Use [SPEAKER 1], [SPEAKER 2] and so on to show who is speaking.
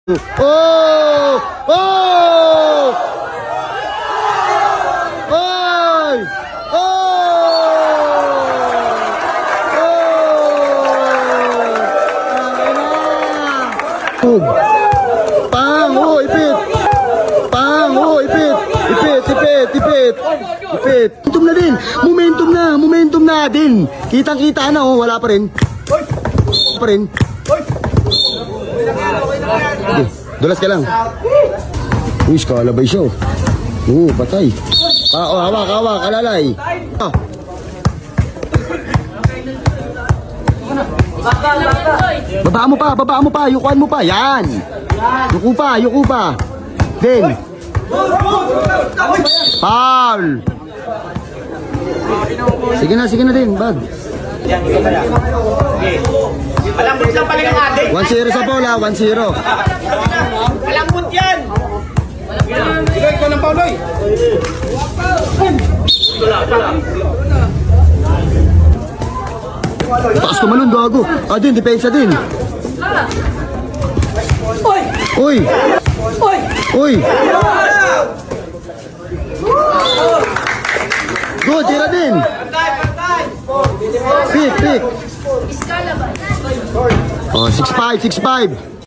[SPEAKER 1] Oh! Oh! Oy! Oh! Pang! Oh! Ipit! Pang! Oh! Ipit! Ipit! Ipit! Ipit! Ipit! Momentum na din! Momentum na! Momentum na din! Kitang-kita na oh! Wala pa rin! Pa rin! Okay, dulas ka lang. Uy, skalabay siya. Oo, patay. Oh, hawak, hawak, alalay. Ah. Baba mo pa, yukuan mo pa. Yan. Yuko pa. Then. Foul. Sige na din, bag.
[SPEAKER 2] Malambot lang pala ng ating.
[SPEAKER 1] 1-0 sa bola, 1-0.
[SPEAKER 2] Malambot yan. Ikaw, ikaw ng Pauloy.
[SPEAKER 1] Taas tumalon, gago. Ah, din, depensa din. Uy! Uy! Good, tira din. Pick. Oh, 6-5.